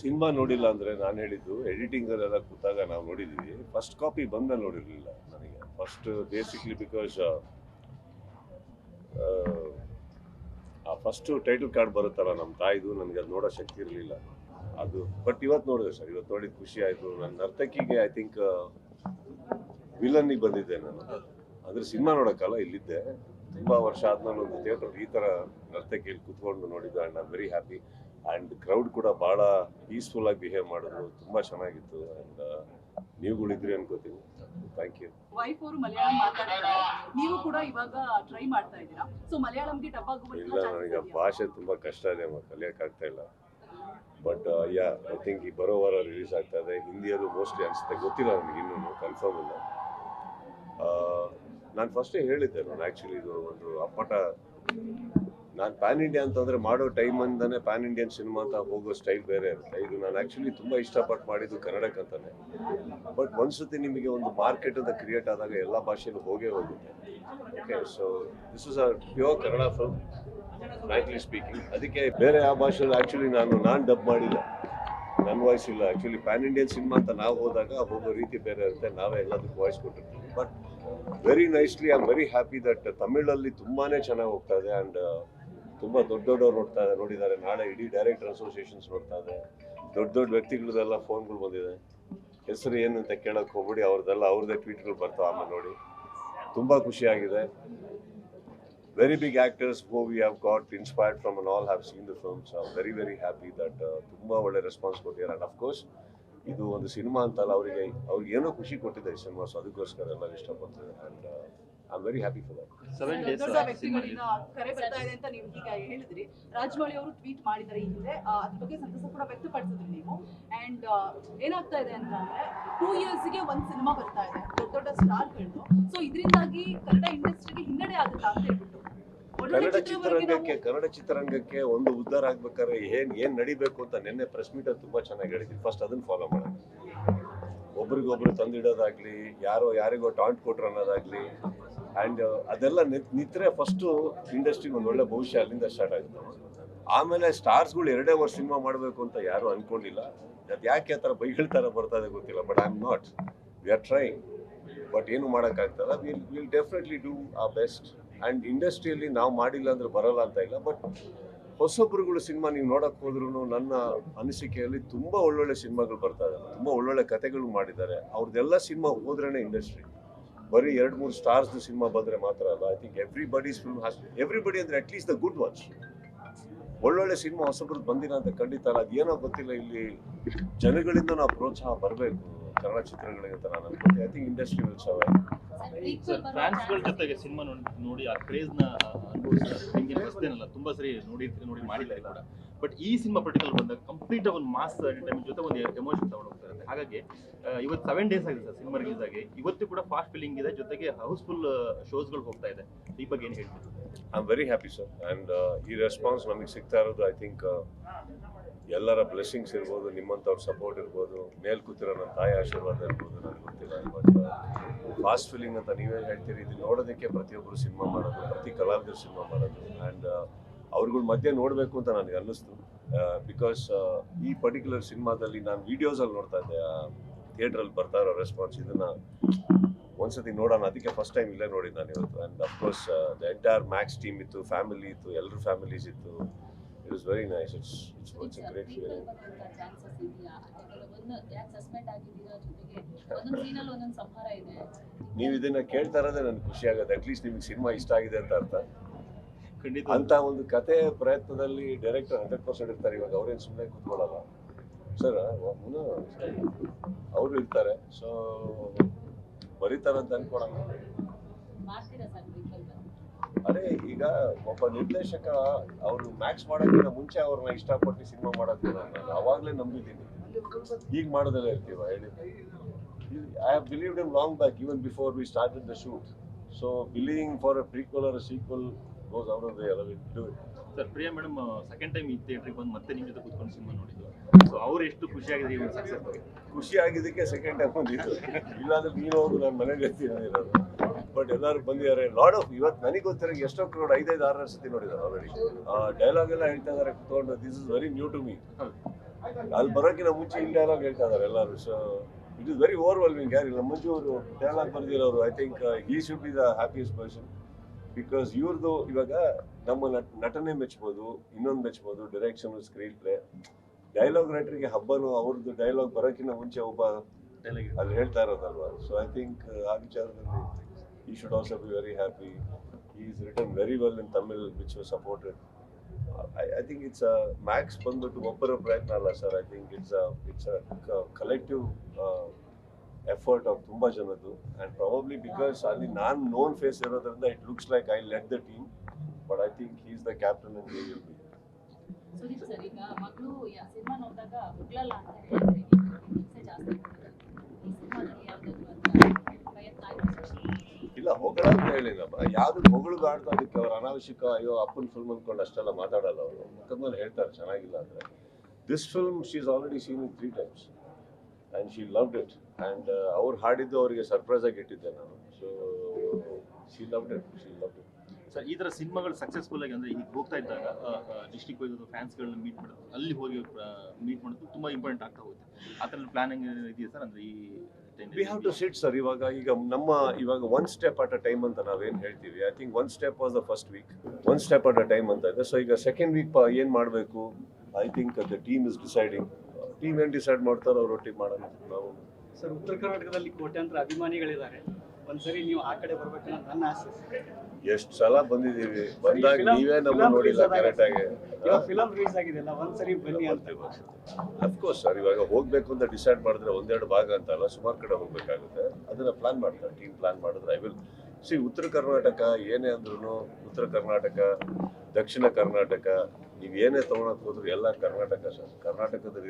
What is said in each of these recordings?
Cinema ನೋಡಿಲ್ಲ ಅಂದರೆ ನಾನು ಹೇಳಿದ್ದು ಎಡಿಟಿಂಗಲ್ಲೆಲ್ಲ ಕೂತಾಗ ನಾವು ನೋಡಿದ್ದೀವಿ. ಫಸ್ಟ್ ಕಾಪಿ ಬಂದ ನೋಡಿರಲಿಲ್ಲ ನನಗೆ. ಫಸ್ಟ್ ಬೇಸಿಕ್ಲಿ ಬಿಕಾಸ್ ಆ ಫಸ್ಟು ಟೈಟಲ್ ಕಾರ್ಡ್ ಬರುತ್ತಲ್ಲ ನಮ್ಮ ತಾಯಿದು, ನನಗೆ ಅದು ನೋಡೋ ಶಕ್ತಿ ಇರಲಿಲ್ಲ ಅದು. ಬಟ್ ಇವತ್ತು ನೋಡಿದೆ ಸರ್, ಇವತ್ತು ನೋಡಿದ ಖುಷಿ ಆಯಿತು. ನನ್ನ ನರ್ತಕಿಗೆ ಐ ಥಿಂಕ್ ವಿಲನ್ನಿಗೆ ಬಂದಿದ್ದೆ ನಾನು, ಅಂದರೆ ಸಿನಿಮಾ ನೋಡೋಕ್ಕಲ್ಲ, ಇಲ್ಲಿದ್ದೆ. ತುಂಬ ವರ್ಷ ಆದ್ಮೇಲೆ ಒಂದು ಥಿಯೇಟರ್ ಈ ಥರ ನರ್ತಕಿಯಲ್ಲಿ ಕೂತ್ಕೊಂಡು ನೋಡಿದ್ದು. And I am very happy. And crowd ಕೂಡ ಭಾಳ ಪೀಸ್ಫುಲ್ಲಾಗಿ ಬಿಹೇವ್ ಮಾಡಿದ್ರು, ತುಂಬ ಚೆನ್ನಾಗಿತ್ತು. ಆ್ಯಂಡ್ ನೀವುಗಳಿದ್ರಿ ಅನ್ಕೋತೀನಿ. Thank you. ವೈಫ್ ಅವರು ಮಲಯಾಳಂ ಮಾತಾಡ್ತಾರೆ, ನೀವು ಕೂಡ ಇವಾಗ ಟ್ರೈ ಮಾಡ್ತಾ ಇದ್ದೀರಾ. ಸೊ ಮಲಯಾಳಂಗೆ ಟಫ್ ಆಗುವಂತ ಇಲ್ಲ, ನನಗೆ ಭಾಷೆ ತುಂಬ ಕಷ್ಟ ಇದೆ, ಕಲಿಯೋಕ್ಕಾಗ್ತಾ ಇಲ್ಲ. ಬಟ್ ಯಾ ಐ ಥಿಂಕ್ ಈ ಬರೋ ವಾರ ರಿಲೀಸ್ ಆಗ್ತಾ ಇದೆ. ಹಿಂದಿಯಲ್ಲೂ ಮೋಸ್ಟ್ಲಿ ಅನಿಸುತ್ತೆ, ಗೊತ್ತಿಲ್ಲ ನನಗೆ, ಇನ್ನೂ ಕನ್ಫರ್ಮ್ ಇಲ್ಲ. ನಾನು ಫಸ್ಟೇ ಹೇಳಿದ್ದೆ, ನಾನು ಆ್ಯಕ್ಚುಲಿ ಇದು ಒಂದು ಅಪ್ಪಟ, ನಾನು ಪ್ಯಾನ್ ಇಂಡಿಯಾ ಅಂತಂದರೆ ಮಾಡೋ ಟೈಮಿಂದನೇ ಪ್ಯಾನ್ ಇಂಡಿಯನ್ ಸಿನಿಮಾ ಅಂತ ಹೋಗೋ ಸ್ಟೈಲ್ ಬೇರೆ ಇರುತ್ತೆ. ಇದು ನಾನು ಆ್ಯಕ್ಚುಲಿ ತುಂಬ ಇಷ್ಟಪಟ್ಟು ಮಾಡಿದ್ದು ಕನ್ನಡಕ್ಕಂತಾನೆ. ಬಟ್ ಒಂದ್ಸತಿ ನಿಮಗೆ ಒಂದು ಮಾರ್ಕೆಟ್ ಅಂತ ಕ್ರಿಯೇಟ್ ಆದಾಗ ಎಲ್ಲ ಭಾಷೆಯಲ್ಲೂ ಹೋಗೇ ಹೋಗುತ್ತೆ. Okay, so this is a pure Kannada film, frankly speaking. ಅದಕ್ಕೆ ಬೇರೆ ಯಾವ ಭಾಷೆಯಲ್ಲಿ ಆ್ಯಕ್ಚುಲಿ ನಾನು ಡಬ್ ಮಾಡಿಲ್ಲ, ನನ್ನ ವಾಯ್ಸ್ ಇಲ್ಲ. ಆ್ಯಕ್ಚುಲಿ ಪ್ಯಾನ್ ಇಂಡಿಯನ್ ಸಿನಿಮಾ ಅಂತ ನಾವು ಹೋದಾಗ ಹೋಗೋ ರೀತಿ ಬೇರೆ ಇರುತ್ತೆ, ನಾವೇ ಎಲ್ಲದಕ್ಕೂ ವಾಯ್ಸ್ ಕೊಟ್ಟಿರ್ತೀವಿ. But very nicely I am very happy that ತಮಿಳಲ್ಲಿ ತುಂಬಾ ಚೆನ್ನಾಗಿ ಹೋಗ್ತಾ ಇದೆ. ಆ್ಯಂಡ್ ತುಂಬ ದೊಡ್ಡವ್ರು ನೋಡಿದ್ದಾರೆ. ನಾಳೆ ಇಡೀ ಡೈರೆಕ್ಟರ್ ಅಸೋಸಿಯೇಷನ್ಸ್ ನೋಡ್ತಾ ಇದೆ. ದೊಡ್ಡ ವ್ಯಕ್ತಿಗಳದೆಲ್ಲ ಫೋನ್ಗಳು ಬಂದಿದೆ. ಹೆಸರು ಏನು ಅಂತ ಕೇಳೋಕೆ ಹೋಗ್ಬಿಡಿ, ಅವ್ರದ್ದೇ ಟ್ವೀಟ್ಗಳು ಬರ್ತಾವೆ, ಆಮೇಲೆ ನೋಡಿ. ತುಂಬ ಖುಷಿಯಾಗಿದೆ. Very big actors who we have got inspired from and all have seen the films. I am very very happy that ತುಂಬ ಒಳ್ಳೆ ರೆಸ್ಪಾನ್ಸ್ ಕೊಟ್ಟಿದ್ದಾರೆ. ಆ್ಯಂಡ್ ಅಫ್ಕೋರ್ಸ್ ಇದು ಒಂದು ಸಿನಿಮಾ ಅಂತಲ್ಲ, ಅವ್ರಿಗೆ ಏನೋ ಖುಷಿ ಕೊಟ್ಟಿದೆ ಈ ಸಿನಿಮಾ. ಸೊ ಅದಕ್ಕೋಸ್ಕರ ಎಲ್ಲ ಇಷ್ಟಪಡ್ತಾರೆ. And I am very happy for that. ದೊಡ್ಡ ವ್ಯಕ್ತಿಗಳಿಂದ ಕರೆ ಬರ್ತಾ ಇದೆ ಅಂತ ನೀವು ಈಗ ಹೇಳಿದ್ರಿ. ರಾಜಮೌಳಿ ಅವರು ಟ್ವೀಟ್ ಮಾಡಿದ್ದಾರೆ ಈ ಹಿಂದೆ, ಅದ್ರ ಬಗ್ಗೆ ಸಂತಸ ಕೂಡ ವ್ಯಕ್ತಪಡಿಸಿದ್ರಿ ನೀವು. ಅಂಡ್ ಏನಾಗ್ತಾ ಇದೆ ಅಂತಂದ್ರೆ 2 ಇಯರ್ಸ್ಗೆ ಒಂದು ಸಿನಿಮಾ ಬರ್ತಾ ಇದೆ, ದೊಡ್ಡ ಸ್ಟಾರ್ಗಳು. ಸೊ ಇದರಿಂದಾಗಿ ಕನ್ನಡ ಇಂಡಸ್ಟ್ರಿಗೆ ಹಿನ್ನಡೆ ಆಗುತ್ತಾ ಅಂತ ಹೇಳ್ಬಿಟ್ಟು, ಕನ್ನಡ ಚಿತ್ರರಂಗಕ್ಕೆ ಒಂದು ಉದ್ಧಾರ ಆಗ್ಬೇಕಾದ್ರೆ ಏನ್ ನಡಿಬೇಕು ಅಂತ ನಿನ್ನೆ ಪ್ರೆಸ್ ಮೀಟ್ ಅಲ್ಲಿ ತುಂಬಾ ಚೆನ್ನಾಗಿ ಹೇಳಿದ್ವಿ. ಫಸ್ಟ್ ಅದನ್ನ ಫಾಲೋ ಮಾಡೋಣ. ಒಬ್ರಿಗೊಬ್ರು ತಂದಿಡೋದಾಗ್ಲಿ, ಯಾರಿಗೋ ಟಾಂಟ್ ಕೊಟ್ರು ಅನ್ನೋದಾಗ್ಲಿ, ಆ್ಯಂಡ್ ಅದೆಲ್ಲ ನಿಂತರೆ ಫಸ್ಟು ಇಂಡಸ್ಟ್ರಿಗೆ ಒಂದು ಒಳ್ಳೆ ಭವಿಷ್ಯ ಅಲ್ಲಿಂದ ಸ್ಟಾರ್ಟ್ ಆಗುತ್ತೆ. ಆಮೇಲೆ ಸ್ಟಾರ್ಸ್ಗಳು 2 ವರ್ಷ ಸಿನಿಮಾ ಮಾಡಬೇಕು ಅಂತ ಯಾರು ಅನ್ಕೊಂಡಿಲ್ಲ. ಅದು ಯಾಕೆ ಆ ಥರ ಬೈಗಳ ಬರ್ತಾ ಇದೆ ಗೊತ್ತಿಲ್ಲ. But I am not, we are trying. But ಏನು ಮಾಡೋಕ್ಕಾಗ್ತಲ್ಲ, ವಿಲ್ ಡೆಫಿನೆಟ್ಲಿ ಡೂ ಆ ಬೆಸ್ಟ್. ಆ್ಯಂಡ್ ಇಂಡಸ್ಟ್ರಿಯಲ್ಲಿ ನಾವು ಮಾಡಿಲ್ಲ ಅಂದ್ರೆ ಬರಲ್ಲ ಅಂತ ಇಲ್ಲ. ಬಟ್ ಹೊಸಬ್ರುಗಳು ಸಿನಿಮಾ ನೀವು ನೋಡೋಕೆ ಹೋದ್ರೂ ನನ್ನ ಅನಿಸಿಕೆಯಲ್ಲಿ ತುಂಬ ಒಳ್ಳೊಳ್ಳೆ ಸಿನಿಮಾಗಳು ಬರ್ತಾ ಇದೆ, ತುಂಬ ಒಳ್ಳೊಳ್ಳೆ ಕತೆಗಳು ಮಾಡಿದ್ದಾರೆ. ಅವ್ರದ್ದೆಲ್ಲ ಸಿನಿಮಾ ಹೋದ್ರೇ ಇಂಡಸ್ಟ್ರಿ. ಬರೀ 2-3 ಸ್ಟಾರ್ಸ್ದು ಸಿನಿಮಾ ಬಂದರೆ ಮಾತ್ರ ಅಲ್ಲ. I think everybody's film has, everybody ಅಂದರೆ ಅಟ್ಲೀಸ್ಟ್ ದ ಗುಡ್ ಒನ್ಸ್. ಒಳ್ಳೊಳ್ಳೆ ಸಿನಿಮಾ ಹೊಸಬ್ರದ್ದು ಬಂದಿಲ್ಲ ಅಂತ ಖಂಡಿತ ಅಲ್ಲ. ಅದೇನೋ ಗೊತ್ತಿಲ್ಲ, ಇಲ್ಲಿ ಜನಗಳಿಂದ ನಾವು ಪ್ರೋತ್ಸಾಹ ಬರಬೇಕು ಕನ್ನಡ ಚಿತ್ರಗಳಿಗೆ ಅಂತ ನಾನು ಅನ್ಕೊಳ್ತೀನಿ. I think industry will survive. ಫ್ಯಾನ್ಸ್ಗಳ ಜೊತೆಗೆ ಸಿನಿಮಾ ನೋಡಿ ಆ ಕ್ರೇಜ್ನ ಅನುಭವಿಸ್ತಾರಲ್ಲ, ತುಂಬಾ ಸರಿ ನೋಡಿ ಮಾಡಿದ್ದಾರೆ ಕೂಡ. ಬಟ್ ಈ ಸಿನಿಮಾ ಪರ್ಟಿಕ್ಯುಲರ್ ಬಂದಾಗ ಕಂಪ್ಲೀಟ್ ಒಂದು ಮಾಸ್ ಎಂಟರ್ಟೈನ್ಮೆಂಟ್ ಜೊತೆ ಒಂದು ಎಮೋಷನ್ ತಗೊಂಡು ಹೋಗ್ತಾ ಇರುತ್ತೆ. ಹಾಗಾಗಿ ಇವತ್ತು 7 ಡೇಸ್ ಆಗಿದೆ ಸರ್ ಸಿನಿಮಾ ರಿಲೀಸ್ ಆಗಿ. ಇವತ್ತು ಕೂಡ ಫಾಸ್ಟ್ ಫಿಲ್ಲಿಂಗ್ ಇದೆ, ಜೊತೆಗೆ ಹೌಸ್ಫುಲ್ ಶೋಸ್ಗಳು ಹೋಗ್ತಾ ಇದೆ. ಈ ಬಗ್ಗೆ ಏನು ಹೇಳ್ತೀವಿ? I am very happy sir. And ಈ ರೆಸ್ಪಾನ್ಸ್ ನಮಗೆ ಸಿಗ್ತಾ ಇರೋದು ಐ ಥಿಂಕ್ ಎಲ್ಲರ ಬ್ಲೆಸ್ಸಿಂಗ್ಸ್ ಇರ್ಬೋದು, ನಿಮ್ಮಂಥವ್ರ ಸಪೋರ್ಟ್ ಇರ್ಬೋದು, ಮೇಲ್ ಕೂತಿರೋ ನನ್ನ ತಾಯಿ ಆಶೀರ್ವಾದ ಇರ್ಬೋದು, ನನಗೆ ಗೊತ್ತಿಲ್ಲ. ಬಟ್ ಫಾಸ್ಟ್ ಫಿಲ್ಲಿಂಗ್ ಅಂತ ನೀವೇ ಹೇಳ್ತೀರಿ, ಇದು ನೋಡೋದಕ್ಕೆ ಪ್ರತಿಯೊಬ್ಬರು ಸಿನಿಮಾ ಮಾಡೋದು, ಪ್ರತಿ ಕಲಾವಿದರು ಸಿನಿಮಾ ಮಾಡೋದು. ಆ್ಯಂಡ್ ಅವ್ರಗಳ ಮಧ್ಯೆ ನೋಡಬೇಕು ಅಂತ ನನಗೆ ಅನ್ನಿಸ್ತು. ಬಿಕಾಸ್ ಈ ಪರ್ಟಿಕ್ಯುಲರ್ ಸಿನಿಮಾದಲ್ಲಿ ನಾನು ವೀಡಿಯೋಸಲ್ಲಿ ನೋಡ್ತಾ ಇದ್ದೆ, ಥಿಯೇಟ್ರಲ್ಲಿ ಬರ್ತಾ ಇರೋ ರೆಸ್ಪಾನ್ಸ್, ಇದನ್ನು ಒಂದ್ಸತಿ ನೋಡೋಣ, ಅದಕ್ಕೆ ಫಸ್ಟ್ ಟೈಮ್ ಇಲ್ಲೇ ನೋಡಿದ್ದು ನಾನು ಇವತ್ತು. And of course the entire Max team ಇತ್ತು, ಫ್ಯಾಮಿಲಿ ಇತ್ತು, ಎಲ್ಲರ ಫ್ಯಾಮಿಲೀಸ್ ಇತ್ತು. It was very nice. It's a great feeling. ನೀವು ಇದನ್ನ ಕೇಳ್ತಾ ಇರೋದೇ ನನಗೆ ಖುಷಿ ಆಗುತ್ತೆ. ಅಟ್ಲೀಸ್ಟ್ ನಿಮಗೆ ಸಿನಿಮಾ ಇಷ್ಟ ಆಗಿದೆ ಅಂತ ಅರ್ಥ. ಖಂಡಿತ ಅಂತ ಒಂದು ಕತೆ ಪ್ರಯತ್ನದಲ್ಲಿ ಡೈರೆಕ್ಟರ್ 100% ಇರ್ತಾರೆ. ಇವಾಗ ಅವ್ರೇನು ಸುಮ್ಮನೆ ಕೂತ್ಕೊಳ್ಳಲ್ಲ ಸರ್, ಅವರು ಇರ್ತಾರೆ. ಸೊ ಬರೀತಾರಂತ ಅನ್ಕೊಳೋಣ. ಅದೇ ಈಗ ಒಬ್ಬ ನಿರ್ದೇಶಕ ಅವರು ಮ್ಯಾಕ್ಸ್ ಮಾಡೋಕ್ಕಿಂತ ಮುಂಚೆ ಅವ್ರನ್ನ ಇಷ್ಟಪಟ್ಟು ಸಿನಿಮಾ ಮಾಡೋದು ನಾನು ಅವಾಗಲೇ ನಂಬಿದ್ದೀನಿ. ಈಗ ಮಾಡೋದೆಲ್ಲ ಇರ್ತೀವ ಹೇಳಿ. I have believed him long back, even before we started the shoot. So believing for a prequel or a sequel goes out of the way. Do it. Sir, Priya madam second time ಈ ಥಿಯೇಟ್ರಿಗೆ ಬಂದು ಮತ್ತೆ ನಿಮ್ಮ ಜೊತೆ ಕೂತ್ಕೊಂಡು cinema ನೋಡಿದ್ರು. So ಅವ್ರು ಎಷ್ಟು ಖುಷಿಯಾಗಿದೆ ಈ ಒಂದು ಸಕ್ಸಸ್ ಬಗ್ಗೆ? ಖುಷಿ ಆಗಿದ್ದಕ್ಕೆ ಸೆಕೆಂಡ್ ಟೈಮ್ ಬಂದಿದ್ದು. ಇಲ್ಲಾಂದ್ರೆ ನೀನು ಹೋಗು, ನಾನು ಮನೆಗೆ ಇರ್ತೀನಿ. ಬಟ್ ಎಲ್ಲರೂ ಬಂದಿದ್ದಾರೆ. ಲಾಡ್ ಆಫ್, ಇವತ್ತು ನನಗೆ ಗೊತ್ತಿರೋ ಎಷ್ಟೋ ಕ್ರೌಡ್ 5-6 ಸತಿ ನೋಡಿದ್ದಾರೆ ಆಲ್ರೆಡಿ. ಡೈಲಾಗ್ ಎಲ್ಲ ಹೇಳ್ತಾ ಇದ್ದಾರೆ ಕೂತ್ಕೊಂಡು. This is very new to me. ಅಲ್ಲಿ ಬರೋಕ್ಕಿಂತ ಮುಂಚೆ ಇಲ್ಲಿ ಡೈಲಾಗ್ ಹೇಳ್ತಾ ಇದಾರೆ ಎಲ್ಲರೂ. So it is very overwhelming. ಯಾರು ನಮ್ಮ ಮಂಜು ಅವರು ಡೈಲಾಗ್ ಬರೆದಿರೋರು, I think he should be the happiest person. Because ಇವ್ರದ್ದು ಇವಾಗ ನಮ್ಮ ನಟನೆ ಮೆಚ್ಬೋದು, ಇನ್ನೊಂದು ಮೆಚ್ಬೋದು, ಡೈರೆಕ್ಷನ್, ಸ್ಕ್ರೀನ್ ಪ್ಲೇ. ಡೈಲಾಗ್ ರೈಟರ್ಗೆ ಹಬ್ಬನು ಅವ್ರದ್ದು ಡೈಲಾಗ್ ಬರೋಕ್ಕಿಂತ ಮುಂಚೆ ಒಬ್ಬ ಅಲ್ಲಿ ಹೇಳ್ತಾ ಇರೋದಲ್ವಾ. ಸೊ ಐ ಥಿಂಕ್ ಆ ವಿಚಾರದಲ್ಲಿ he should also be very happy. He's written very well in Tamil, which was supported. I think it's a max ಬಂದ್ಬಿಟ್ಟು ಒಬ್ಬರ ಪ್ರಯತ್ನ ಅಲ್ಲ sir. I think it's a collective effort of ತುಂಬಾ ಜನದ್ದು. And probably because ಅಲ್ಲಿ ನಾನು known face ಇರೋದ್ರಿಂದ it looks like I led the team, but I think he's the captain and he will be. Sudeep sir, ಈಗ ಮಗಳು cinema ನೋಡಿದಾಗ ಹೊಗಳಲ್ಲ ಅಂತ ಹೇಳಿದ್ರೆ ಹಿಂಸೆ ಜಾಸ್ತಿ ಈ ಸಿನಿಮಾದಲ್ಲಿ ಯಾವ್ದಾದ್ರು ಅಂತ ಪ್ರಯತ್ನ ಆಯ್ತು? ಇಲ್ಲ, ಹೊಗಳ ಅಂತ ಹೇಳಿಲ್ಲಮ್ಮ. ಯಾವ್ದು ಹೊಗಳು ಆಡ್ತಾ ಅದಕ್ಕೆ ಅವ್ರು ಅನಾವಶ್ಯಕ ಅಯ್ಯೋ ಅಪ್ಪನ ಫಿಲ್ಮ್ ಅಂದ್ಕೊಂಡು ಅಷ್ಟೆಲ್ಲ ಮಾತಾಡಲ್ಲ ಅವರು. ಮುಖದ್ಮೇಲೆ ಹೇಳ್ತಾರೆ ಚೆನ್ನಾಗಿಲ್ಲ ಅಂದ್ರೆ. This film she is already seen it 3 times and she loved it. And ಅವ್ರು ಹಾಡಿದ್ದು ಅವರಿಗೆ ಸರ್ಪ್ರೈಸ್ ಆಗಿ ಇಟ್ಟಿದ್ದೆ ನಾನು. So she loved it. Sir, ಈ ಥರ ಸಿನಿಮಾಗಳು ಸಕ್ಸಸ್ಫುಲ್ ಆಗಿ ಅಂದರೆ ಈಗ ಹೋಗ್ತಾ ಇದ್ದಾಗ ಡಿಸ್ಟ್ರಿಕ್ಟ್ ವೈಸ್ ಫ್ಯಾನ್ಸ್ಗಳನ್ನ ಮೀಟ್ ಮಾಡೋದು, ಅಲ್ಲಿ ಹೋಗಿ ಮೀಟ್ ಮಾಡೋದು ತುಂಬ ಇಂಪಾರ್ಟೆಂಟ್ ಆಗ್ತಾ ಹೋಗುತ್ತೆ. ಆ ಥರ ಪ್ಲಾನಿಂಗ್ ಇದೆಯಾ ಸರ್? ಅಂದರೆ ಈ we have to sit sir. ಇವಾಗ one step at a time ಅಂತ ನಾವೇನು ಹೇಳ್ತೀವಿ. I think one step was the first week, one step at a time ಅಂತ ಇದೆ. ಸೊ ಈಗ ಸೆಕೆಂಡ್ ವೀಕ್ ಏನು ಮಾಡಬೇಕು, I think the team is deciding. Team ಏನು ಡಿಸೈಡ್ ಮಾಡ್ತಾರೋ ಅವ್ರು ಒಟ್ಟಿಗೆ ಮಾಡೋಣ ನಾವು. ಸರ್, ಉತ್ತರ ಕರ್ನಾಟಕದಲ್ಲಿ ಕೋಟ್ಯಾಂತರ ಅಭಿಮಾನಿಗಳಿದ್ದಾರೆ. ಒಂದ್ಸರಿ ನೀವು ಆ ಕಡೆ ಬರ್ಬೇಕನ್ನೋದು ನನ್ನ ಆಸೆ. ಎಷ್ಟು ಸಲ ಬಂದಿದ್ದೀವಿ, ಬಂದಾಗ ನೀವೇ ನಮ್ಮ ನೋಡಿಲ್ಲ ಕರೆಕ್ಟ್ ಆಗಿ. ಫಿಲಂ ರಿಲೀಸ್ ಆಗಿದೆಲ್ಲ, ಒಂದ್ಸರಿ ಬನ್ನಿ ಅಂತ. ಅಫ್ಕೋರ್ಸ್ ಸರ್, ಇವಾಗ ಹೋಗ್ಬೇಕು ಅಂತ ಡಿಸೈಡ್ ಮಾಡಿದ್ರೆ ಒಂದೆರಡು ಭಾಗ ಅಂತಲ್ಲ, ಸುಮಾರು ಕಡೆ ಹೋಗ್ಬೇಕಾಗುತ್ತೆ. ಅದನ್ನ ಪ್ಲಾನ್ ಮಾಡ್ತಾರೆ, ಟೀಮ್ ಪ್ಲಾನ್ ಮಾಡಿದ್ರೆ. I will see. ಉತ್ತರ ಕರ್ನಾಟಕ ಏನೇ ಅಂದ್ರೂ, ಉತ್ತರ ಕರ್ನಾಟಕ, ದಕ್ಷಿಣ ಕರ್ನಾಟಕ, ನೀವು ಏನೇ ತಗೊಳಕ್ ಹೋದ್ರು ಎಲ್ಲ ಕರ್ನಾಟಕ ಸರ್. ಕರ್ನಾಟಕದಲ್ಲಿ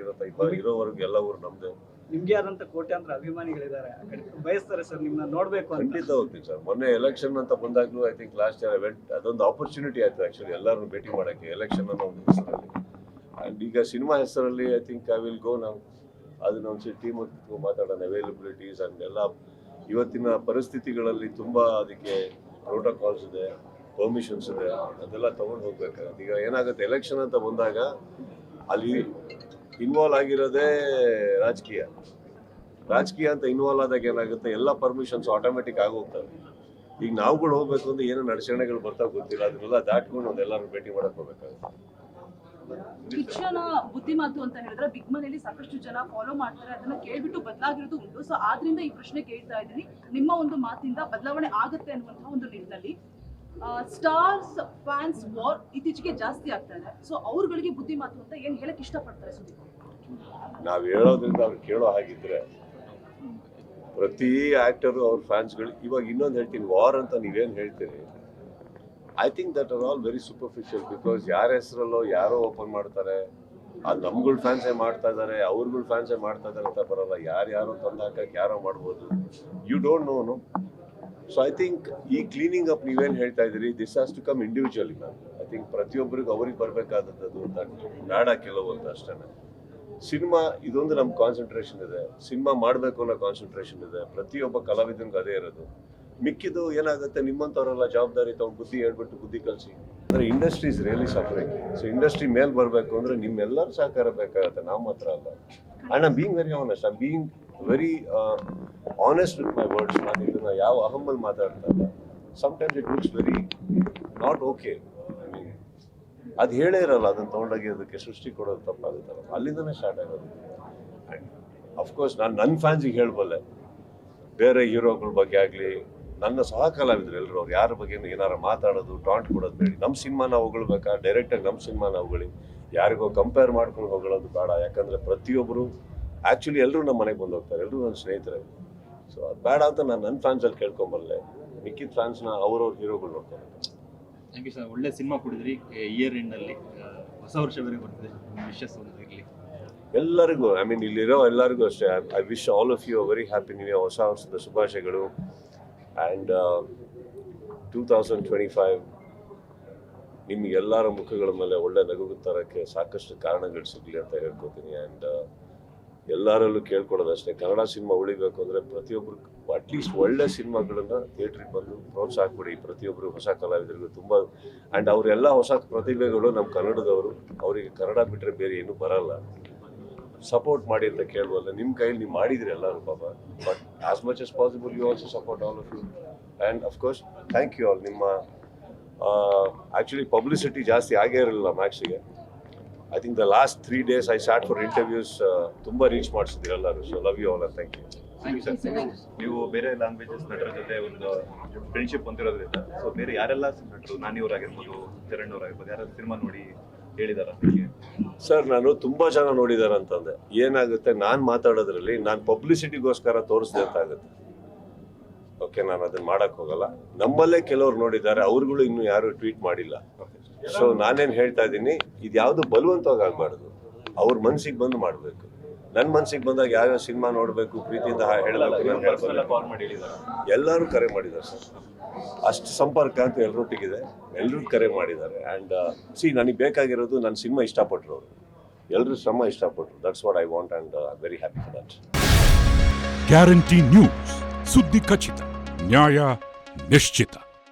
ಇರೋವರೆಗೂ ಎಲ್ಲ ಊರು ನಮ್ದು. ನಿಮ್ಗೆ ಆದಂತ ಕೋಟ್ಯಾಂತರ ಅಭಿಮಾನಿಗಳಿದ್ದಾರೆ, ಆ ಕಡೆ ಬಯಸ್ತಾರೆ ಸರ್ ನಿಮ್ಮನ್ನ ನೋಡ್ಬೇಕು ಅಂತ. ಖಂಡಿತ ಹೋಗ್ತೀನಿ ಸರ್. ಮೊನ್ನೆ ಎಲೆಕ್ಷನ್ ಅಂತ ಬಂದಾಗ್ಲೂ I think last year event ಅದೊಂದು ಆಪರ್ಚುನಿಟಿ ಆಯ್ತು ಆಕ್ಚುಲಿ ಎಲ್ಲರನ್ನು ಭೇಟಿ ಮಾಡೋಕ್ಕೆ, ಎಲೆಕ್ಷನ್ ಅನ್ನೋ ಒಂದು ಹೆಸರಲ್ಲಿ. ಆ್ಯಂಡ್ ಈಗ ಸಿನಿಮಾ ಹೆಸರಲ್ಲಿ I think I will go ನಾವು. ಅದನ್ನ ಒಂದ್ಸರಿ ಟೀಮ್ ಮಾತಾಡೋಣ, ಅವೈಲಬಿಲಿಟೀಸ್ ಅಂಡ್ ಎಲ್ಲ. ಇವತ್ತಿನ ಪರಿಸ್ಥಿತಿಗಳಲ್ಲಿ ತುಂಬ ಅದಕ್ಕೆ ಪ್ರೋಟೋಕಾಲ್ಸ್ ಇದೆ, ಪರ್ಮಿಷನ್ಸ್ ಇದೆ, ಅದೆಲ್ಲ ತೊಗೊಂಡು ಹೋಗ್ಬೇಕಾಗುತ್ತೆ. ಈಗ ಏನಾಗುತ್ತೆ, ಎಲೆಕ್ಷನ್ ಅಂತ ಬಂದಾಗ ಅಲ್ಲಿ ಇನ್ವಾಲ್ವ್ ಆಗಿರೋದೇ ರಾಜಕೀಯ ಅಂತ ಇನ್ವಾಲ್ವ್ ಆದಾಗ ಏನಾಗುತ್ತೆ, ಎಲ್ಲ ಪರ್ಮಿಷನ್ಸ್ ಆಟೋಮೆಟಿಕ್ ಆಗೋಗ್ತವೆ. ಈಗ ನಾವುಗಳು ಹೋಗ್ಬೇಕು ಅಂದ್ರೆ ಏನೋ ಅಡಚಣೆಗಳು ಬರ್ತಾ ಗೊತ್ತಿಲ್ಲ, ಅದನ್ನೆಲ್ಲ ದಾಟ್ಕೊಂಡು ಒಂದೆಲ್ಲರೂ ಭೇಟಿ ಮಾಡಕ್ ಹೋಗ್ಬೇಕಾಗುತ್ತೆ. ಶಿಕ್ಷಣ ಬುದ್ಧಿಮಾತು ಅಂತ ಹೇಳಿದ್ರೆ ಬಿಗ್ ಮನೇಲಿ ಸಾಕಷ್ಟು ಜನ ಫಾಲೋ ಮಾಡ್ತಾರೆ, ಅದನ್ನ ಕೇಳ್ಬಿಟ್ಟು ಬದಲಾಗಿರೋದು ಉಂಟು. ಸೊ ಆದ್ರಿಂದ ಈ ಪ್ರಶ್ನೆ ಕೇಳ್ತಾ ಇದ್ದೀನಿ, ನಿಮ್ಮ ಒಂದು ಮಾತಿಂದ ಬದಲಾವಣೆ ಆಗುತ್ತೆ ಅನ್ನುವಂತಹ ಒಂದು ನಿಟ್ಟಿನಲ್ಲಿ ಸ್ಟಾರ್ಸ್ ಫ್ಯಾನ್ಸ್ ವಾರ್ ಇತ್ತೀಚೆಗೆ ಜಾಸ್ತಿ ಆಗ್ತಾ ಇದೆ. ಸೊ ಅವ್ರಗಳಿಗೆ ಬುದ್ಧಿಮಾತು ಅಂತ ಏನ್ ಹೇಳಕ್ ಇಷ್ಟಪಡ್ತಾರೆ ಸುದೀಪ್? ನಾವ್ ಹೇಳೋದ್ರಿಂದ ಅವ್ರು ಕೇಳೋ ಹಾಗಿದ್ರೆ ಪ್ರತಿ ಆಕ್ಟರು ಅವ್ರ ಫ್ಯಾನ್ಸ್ಗಳು. ಇವಾಗ ಇನ್ನೊಂದು ಹೇಳ್ತೀನಿ, ವಾರ್ ಅಂತ ನೀವೇನು ಹೇಳ್ತೀರಿ, I think that are all very superficial. Because ಯಾರ ಹೆಸರಲ್ಲೋ ಯಾರೋ ಓಪನ್ ಮಾಡ್ತಾರೆ, ಅದು ನಮ್ಗಳ ಫ್ಯಾನ್ಸೇ ಮಾಡ್ತಾ ಇದ್ದಾರೆ, ಅವ್ರಗಳ ಫ್ಯಾನ್ಸೇ ಮಾಡ್ತಾ ಇದ್ದಾರೆ ಅಂತ ಬರಲ್ಲ. ಯಾರೋ ತಂದು ಹಾಕಕ್ಕೆ ಯಾರೋ ಮಾಡ್ಬೋದು, you don't know. So I think ಈ ಕ್ಲೀನಿಂಗ್ ಅಪ್ ನೀವೇನು ಹೇಳ್ತಾ ಇದ್ದೀರಿ, this has to come individually. Ma'am I think ಪ್ರತಿಯೊಬ್ಬರಿಗೂ ಅವ್ರಿಗೆ ಬರಬೇಕಾದದ್ದು ಬೇಡ ಕೆಲವು ಅಂತ ಅಷ್ಟೇ. ಸಿನಿಮಾ ಇದೊಂದು ನಮ್ಮ ಕಾನ್ಸಂಟ್ರೇಷನ್ ಇದೆ, ಸಿನಿಮಾ ಮಾಡಬೇಕು ಅನ್ನೋ ಕಾನ್ಸಂಟ್ರೇಷನ್ ಇದೆ. ಪ್ರತಿಯೊಬ್ಬ ಕಲಾವಿದನಿಗೆ ಅದೇ ಇರೋದು. ಮಿಕ್ಕಿದ್ದು ಏನಾಗುತ್ತೆ, ನಿಮ್ಮಂಥವ್ರೆಲ್ಲ ಜವಾಬ್ದಾರಿ ತಗೊಂಡು ಬುದ್ಧಿ ಹೇಳ್ಬಿಟ್ಟು ಬುದ್ಧಿ ಕಲಿಸಿ. ಅಂದರೆ industry is really suffering. So industry ಮೇಲೆ ಬರಬೇಕು ಅಂದರೆ ನಿಮ್ಮೆಲ್ಲರ ಸಹಕಾರ ಬೇಕಾಗುತ್ತೆ, ನಾವು ಮಾತ್ರ ಅಲ್ಲ. And I'm being very honest, I'm being very honest with my words. ನಾನು ಇದನ್ನು ಯಾವ ಅಹಮ್ಮಲ್ಲಿ ಮಾತಾಡ್ತಾ ಇಲ್ಲ. Sometimes it looks very not okay. I mean ಅದು ಹೇಳೇ ಇರಲ್ಲ, ಅದನ್ನು ತೊಗೊಂಡೋಗಿ ಅದಕ್ಕೆ ಸೃಷ್ಟಿ ಕೊಡೋದು ತಪ್ಪಾಗುತ್ತಲ್ಲ, ಅಲ್ಲಿಂದನೇ ಸ್ಟಾರ್ಟ್ ಆಗೋದು. ಆ್ಯಂಡ್ ಅಫ್ಕೋರ್ಸ್ ನಾನು ನನ್ನ ಫ್ಯಾನ್ಸಿಗೆ ಹೇಳಬಲ್ಲೆ, ಬೇರೆ ಹೀರೋಗಳ ಬಗ್ಗೆ ಆಗಲಿ, ನನ್ನ ಸಹ ಕಲಾವಿದ್ರು ಎಲ್ಲರೂ ಅವ್ರು ಯಾರ ಬಗ್ಗೆ ಏನಾರು ಮಾತಾಡೋದು, ಟಾಂಟ್ ಕೊಡೋದು ಬೇಡಿ. ನಮ್ಮ ಸಿನಿಮಾನ ಹೊಗಳ್ಬೇಕಾ, ಡೈರೆಕ್ಟಾಗಿ ನಮ್ಮ ಸಿನಿಮಾನ ಹೊಗಳಿ, ಯಾರಿಗೋ ಕಂಪೇರ್ ಮಾಡ್ಕೊಂಡು ಹೊಗಳೋದು ಬೇಡ. ಯಾಕಂದರೆ ಪ್ರತಿಯೊಬ್ಬರು ಆ್ಯಕ್ಚುಲಿ ಎಲ್ಲರೂ ನಮ್ಮ ಮನೆಗೆ ಬಂದು ಹೋಗ್ತಾರೆ, ಎಲ್ಲರೂ ನನ್ನ ಸ್ನೇಹಿತರೆ. ಸೊ ಅದು ಬೇಡ ಅಂತ ನಾನು ನನ್ನ ಫ್ಯಾನ್ಸಲ್ಲಿ ಕೇಳ್ಕೊಂಬಲ್ಲೆ. ಮಿಕ್ಕಿದ ಫ್ಯಾನ್ಸ್ನ ಅವ್ರವ್ರ ಹೀರೋಗಳು ನೋಡ್ತಾರೆ. Thank you sir. ಒಳ್ಳೆ ಸಿನಿಮಾ ಕೊಡಿದ್ರಿ. ಇಯರ್ ಎಂಡಲ್ಲಿ ಹೊಸ ವರ್ಷ ಬೇರೆ ಬರ್ತಿದೆ, ವಿಶಸ್ ಒಂದು ಇರಲಿ ಎಲ್ಲರಿಗೂ. ಐ ಮೀನ್ ಇಲ್ಲಿರೋ ಎಲ್ಲರಿಗೂ ಅಷ್ಟೇ. I wish all of you very happy new year, ಹೊಸ ವರ್ಷದ ಶುಭಾಶಯಗಳು. ಆ್ಯಂಡ್ 2025 ನಿಮಗೆಲ್ಲರ ಮುಖಗಳ ಮೇಲೆ ಒಳ್ಳೆ ನಗು ತರೋಕ್ಕೆ ಸಾಕಷ್ಟು ಕಾರಣಗಳು ಸಿಗಲಿ ಅಂತ ಹೇಳ್ಕೊತೀನಿ. ಆ್ಯಂಡ್ ಎಲ್ಲರಲ್ಲೂ ಕೇಳ್ಕೊಳ್ಳೋದಷ್ಟೇ, ಕನ್ನಡ ಸಿನಿಮಾ ಉಳಿಬೇಕು ಅಂದರೆ ಪ್ರತಿಯೊಬ್ಬರು ಅಟ್ಲೀಸ್ಟ್ ಒಳ್ಳೆ ಸಿನಿಮಾಗಳನ್ನು ಥಿಯೇಟ್ರಿಗೆ ಬಂದು ಪ್ರೋತ್ಸಾಹ ಕೊಡಿ. ಪ್ರತಿಯೊಬ್ಬರು ಹೊಸ ಕಲಾವಿದರಿಗೂ ತುಂಬ. ಆ್ಯಂಡ್ ಅವರೆಲ್ಲ ಹೊಸ ಪ್ರತಿಭೆಗಳು ನಮ್ಮ ಕನ್ನಡದವರು, ಅವರಿಗೆ ಕನ್ನಡ ಬಿಟ್ಟರೆ ಬೇರೆ ಏನೂ ಬರಲ್ಲ. ಸಪೋರ್ಟ್ ಮಾಡಿ ಅಂತ ಕೇಳ್ಬೋಲ್ಲ. ನಿಮ್ಮ ಕೈಯಲ್ಲಿ ನೀವು ಮಾಡಿದ್ರಿ ಎಲ್ಲರೂ ಪಾಪ. But as much as possible you also support all of you and of course thank you all. ನಿಮ್ಮ ಆ್ಯಕ್ಚುಲಿ ಪಬ್ಲಿಸಿಟಿ ಜಾಸ್ತಿ ಆಗೇ ಇರಲಿಲ್ಲ ಮ್ಯಾಕ್ಸಿಗೆ. I think the last 3 days I start for interviews ತುಂಬ ರೀಚ್ ಮಾಡಿಸಿದ್ರಿ ಎಲ್ಲರೂ. So love you all and thank you. ನೀವು ಬೇರೆ ಲ್ಯಾಂಗ್ವೇಜಸ್ ನಟರ ಜೊತೆ ಒಂದು ಫ್ರೆಂಡ್ಶಿಪ್ ಹೊಂದಿರೋದ್ರಿಂದ ಸೊ ಬೇರೆ ಯಾರೆಲ್ಲ ನಟರು, ನಾನಿಯವರಾಗಿರ್ಬೋದು, ಚರಣ್ ಅವರಾಗಿರ್ಬೋದು, ಯಾರು ಸಿನಿಮಾ ನೋಡಿ ಹೇಳಿದಾರ? ಸರ್ ನಾನು ತುಂಬ ಜನ ನೋಡಿದ್ದಾರೆ ಅಂತಂದೆ. ಏನಾಗುತ್ತೆ, ನಾನು ಮಾತಾಡೋದ್ರಲ್ಲಿ ನಾನು ಪಬ್ಲಿಸಿಟಿಗೋಸ್ಕರ ತೋರಿಸ್ದೆ ಅಂತ ಆಗುತ್ತೆ. ಓಕೆ, ನಾನು ಅದನ್ನ ಮಾಡಕ್ ಹೋಗಲ್ಲ. ನಮ್ಮಲ್ಲೇ ಕೆಲವ್ರು ನೋಡಿದ್ದಾರೆ, ಅವ್ರುಗಳು ಇನ್ನೂ ಯಾರು ಟ್ವೀಟ್ ಮಾಡಿಲ್ಲ. ಸೊ ನಾನೇನು ಹೇಳ್ತಾ ಇದ್ದೀನಿ, ಇದು ಯಾವುದು ಬಲವಂತವಾಗಿ ಆಗಬಾರ್ದು. ಅವ್ರ ಮನ್ಸಿಗೆ ಬಂದು ಮಾಡಬೇಕು. ನನ್ನ ಮನ್ಸಿಗೆ ಬಂದಾಗ ಯಾವ್ಯಾವ ಸಿನಿಮಾ ನೋಡಬೇಕು, ಪ್ರೀತಿಯಿಂದ ಹೇಳಬೇಕು. ಕಾಲ್ ಮಾಡಿ ಹೇಳಿದಾರ? ಎಲ್ಲರೂ ಕರೆ ಮಾಡಿದ್ದಾರೆ ಸರ್. ಅಷ್ಟು ಸಂಪರ್ಕ ಅಂತ ಎಲ್ಲರೊಟ್ಟಿಗಿದೆ, ಎಲ್ಲರೂ ಕರೆ ಮಾಡಿದ್ದಾರೆ. ಆ್ಯಂಡ್ ನನಗೆ ಬೇಕಾಗಿರೋದು ನನ್ನ ಸಿನಿಮಾ ಇಷ್ಟಪಟ್ಟರು, ಎಲ್ಲರೂ ಶ್ರಮ ಇಷ್ಟಪಟ್ಟರು. That's what I want and I very happy for that. Guarantee news, ಸುದ್ದಿ ಖಚಿತ, ನ್ಯಾಯ ನಿಶ್ಚಿತ.